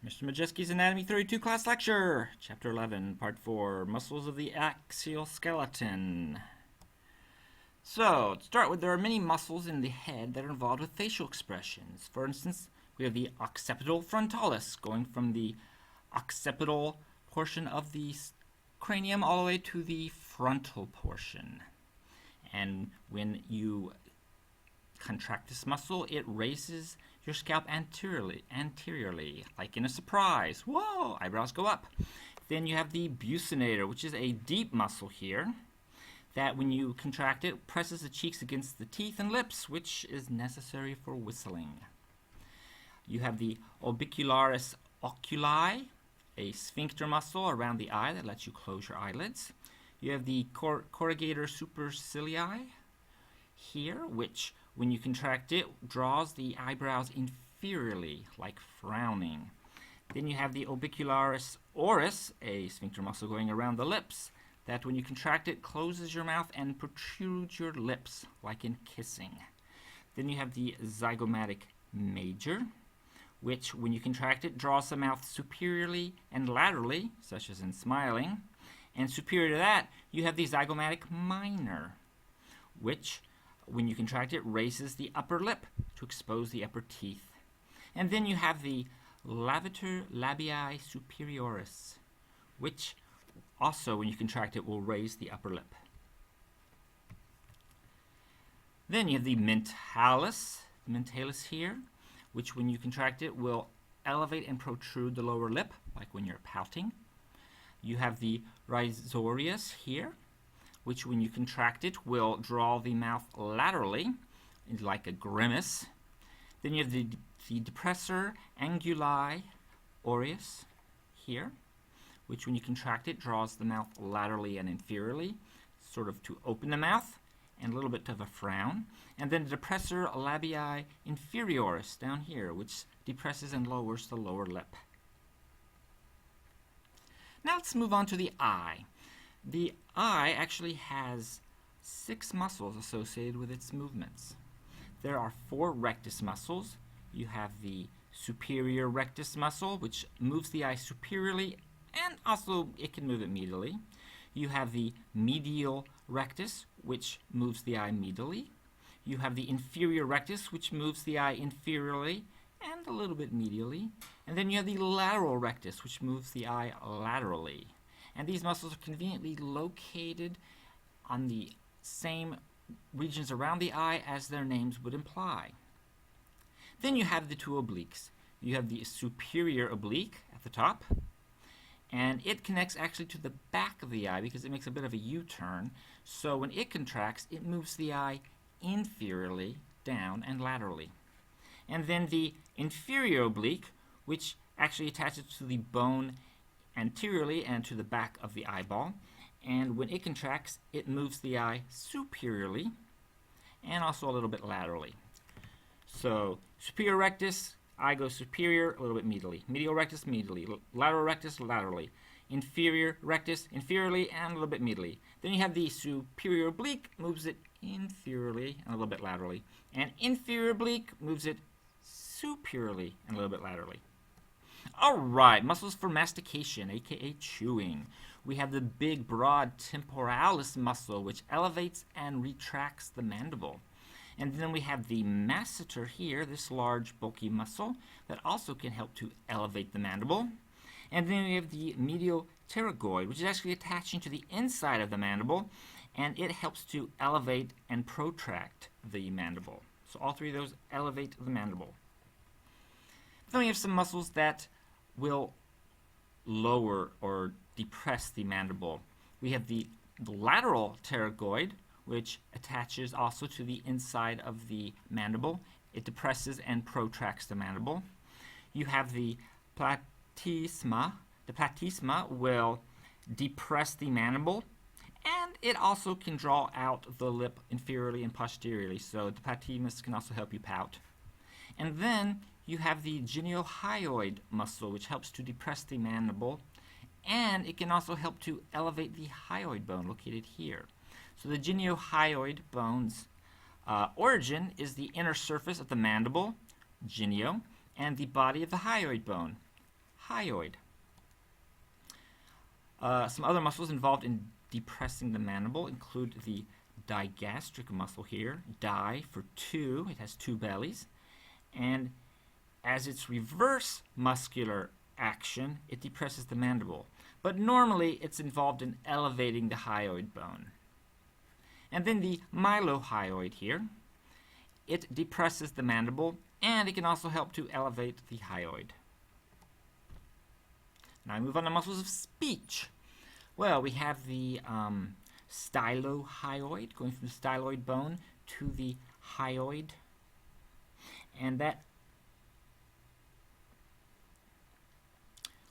Mr. Majewski's Anatomy 32 class lecture, Chapter 11, Part 4, Muscles of the Axial Skeleton. So, to start with, there are many muscles in the head that are involved with facial expressions. For instance, we have the occipital frontalis, going from the occipital portion of the cranium all the way to the frontal portion. And when you contract this muscle, it raises your scalp anteriorly, like in a surprise. Whoa! Eyebrows go up. Then you have the buccinator, which is a deep muscle here, that when you contract it, presses the cheeks against the teeth and lips, which is necessary for whistling. You have the orbicularis oculi, a sphincter muscle around the eye that lets you close your eyelids. You have the corrugator supercilii here, which when you contract it, draws the eyebrows inferiorly, like frowning. Then you have the orbicularis oris, a sphincter muscle going around the lips, that when you contract it, closes your mouth and protrudes your lips, like in kissing. Then you have the zygomatic major, which when you contract it, draws the mouth superiorly and laterally, such as in smiling. And superior to that, you have the zygomatic minor, which when you contract it, raises the upper lip to expose the upper teeth. And then you have the levator labii superioris, which also, when you contract it, will raise the upper lip. Then you have the mentalis here, which when you contract it, will elevate and protrude the lower lip, like when you're pouting. You have the risorius here, which when you contract it will draw the mouth laterally, like a grimace. Then you have the depressor anguli aureus here, which when you contract it draws the mouth laterally and inferiorly, sort of to open the mouth, and a little bit of a frown. And then the depressor labii inferioris down here, which depresses and lowers the lower lip. Now let's move on to the eye. The eye actually has 6 muscles associated with its movements. There are 4 rectus muscles. You have the superior rectus muscle, which moves the eye superiorly, and also it can move it medially. You have the medial rectus, which moves the eye medially. You have the inferior rectus, which moves the eye inferiorly and a little bit medially. And then you have the lateral rectus, which moves the eye laterally. And these muscles are conveniently located on the same regions around the eye as their names would imply. Then you have the 2 obliques. You have the superior oblique at the top, and it connects actually to the back of the eye because it makes a bit of a U-turn. So when it contracts, it moves the eye inferiorly, down, and laterally. And then the inferior oblique, which actually attaches to the bone anteriorly and to the back of the eyeball, and when it contracts, it moves the eye superiorly and also a little bit laterally. So superior rectus, eye goes superior, a little bit medially. Medial rectus, medially. Lateral rectus, laterally. Inferior rectus, inferiorly, and a little bit medially. Then you have the superior oblique, moves it inferiorly and a little bit laterally. And inferior oblique moves it superiorly and a little bit laterally. Alright, muscles for mastication, aka chewing. We have the big, broad temporalis muscle, which elevates and retracts the mandible. And then we have the masseter here, this large, bulky muscle, that also can help to elevate the mandible. And then we have the medial pterygoid, which is actually attaching to the inside of the mandible, and it helps to elevate and protract the mandible. So all 3 of those elevate the mandible. Then we have some muscles that will lower or depress the mandible. We have the lateral pterygoid, which attaches also to the inside of the mandible. It depresses and protracts the mandible. You have the platysma. The platysma will depress the mandible, and it also can draw out the lip inferiorly and posteriorly, so the platysma can also help you pout. And then you have the geniohyoid muscle, which helps to depress the mandible, and it can also help to elevate the hyoid bone located here. So the geniohyoid bone's origin is the inner surface of the mandible, genio, and the body of the hyoid bone, hyoid. Some other muscles involved in depressing the mandible include the digastric muscle here, di for two, it has two bellies, and as its reverse muscular action, it depresses the mandible. But normally it's involved in elevating the hyoid bone. And then the mylohyoid here, it depresses the mandible and it can also help to elevate the hyoid. Now I move on to muscles of speech. Well, we have the stylohyoid, going from the styloid bone to the hyoid, and that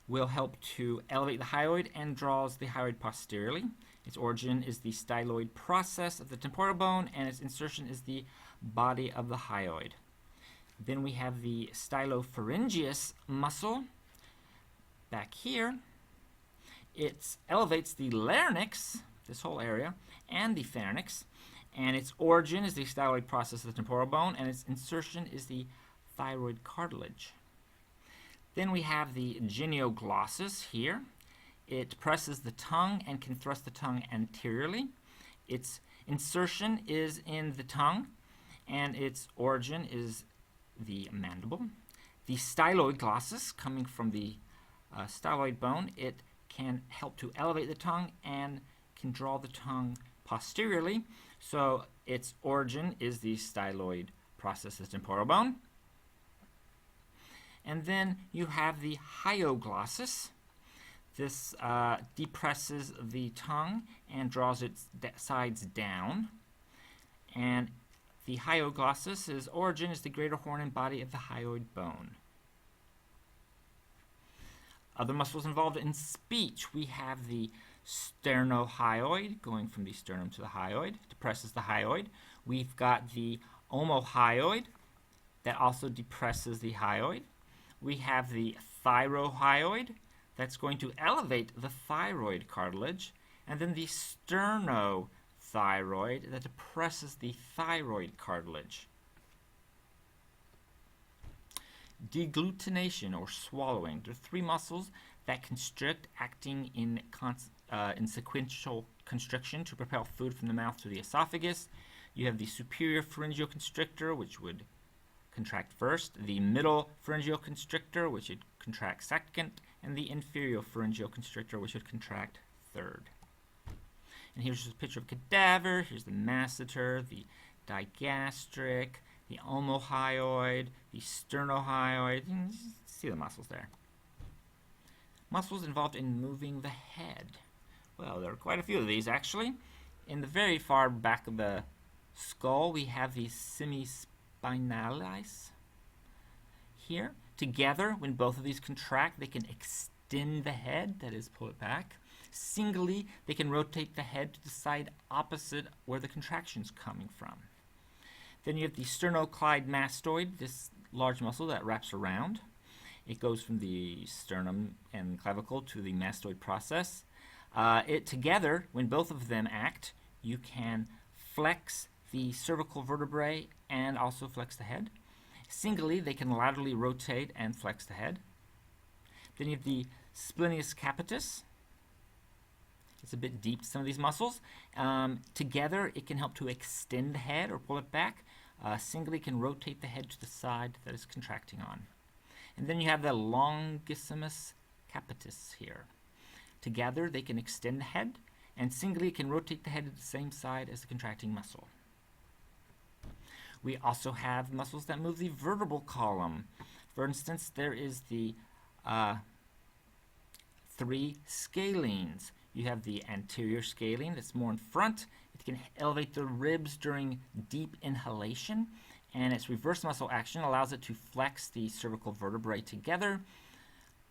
will help to elevate the hyoid and draws the hyoid posteriorly. Its origin is the styloid process of the temporal bone, and its insertion is the body of the hyoid. Then we have the stylopharyngeus muscle back here. It elevates the larynx, this whole area, and the pharynx, and its origin is the styloid process of the temporal bone, and its insertion is the thyroid cartilage. Then we have the genioglossus here. It presses the tongue and can thrust the tongue anteriorly. Its insertion is in the tongue, and its origin is the mandible. The styloid glossus, coming from the styloid bone, it can help to elevate the tongue and can draw the tongue posteriorly. So its origin is the styloid process of the temporal bone. And then you have the hyoglossus. This depresses the tongue and draws its sides down. And the hyoglossus' origin is the greater horn and body of the hyoid bone. Other muscles involved in speech, we have the sternohyoid, going from the sternum to the hyoid, depresses the hyoid. We've got the omohyoid, that also depresses the hyoid. We have the thyrohyoid, that's going to elevate the thyroid cartilage. And then the sternothyroid, that depresses the thyroid cartilage. Deglutination, or swallowing. There are three muscles that constrict, acting in sequential constriction to propel food from the mouth to the esophagus. You have the superior pharyngeal constrictor, which would contract first, the middle pharyngeal constrictor, which would contract second, and the inferior pharyngeal constrictor, which would contract third. And here's just a picture of a cadaver. Here's the masseter, the digastric, the omohyoid, the sternohyoid. You can see the muscles there. Muscles involved in moving the head. Well, there are quite a few of these, actually. In the very far back of the skull, we have the semispinalis here. Together, when both of these contract, they can extend the head, that is, pull it back. Singly, they can rotate the head to the side opposite where the contraction's coming from. Then you have the sternocleidomastoid, this large muscle that wraps around. It goes from the sternum and clavicle to the mastoid process. Together, when both of them act, you can flex the cervical vertebrae and also flex the head. Singly, they can laterally rotate and flex the head. Then you have the splenius capitis. It's a bit deep, some of these muscles. Together, it can help to extend the head or pull it back. Singly, can rotate the head to the side that is contracting on. And then you have the longissimus capitis here. Together, they can extend the head, and singly can rotate the head to the same side as the contracting muscle. We also have muscles that move the vertebral column. For instance, there is the three scalenes. You have the anterior scalene that's more in front. It can elevate the ribs during deep inhalation, and its reverse muscle action allows it to flex the cervical vertebrae together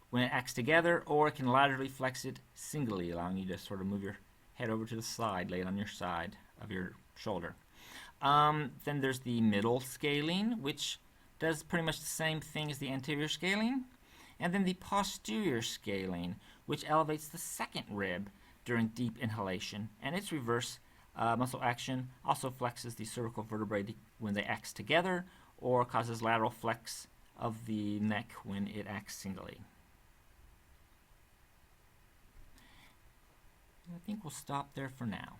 when it acts together, or it can laterally flex it singly, allowing you to sort of move your head over to the side, lay it on your side of your shoulder. Then there's the middle scalene, which does pretty much the same thing as the anterior scalene. And then the posterior scalene, which elevates the second rib during deep inhalation, and its reverse muscle action also flexes the cervical vertebrae when they act together, or causes lateral flex of the neck when it acts singly. think we'll stop there for now.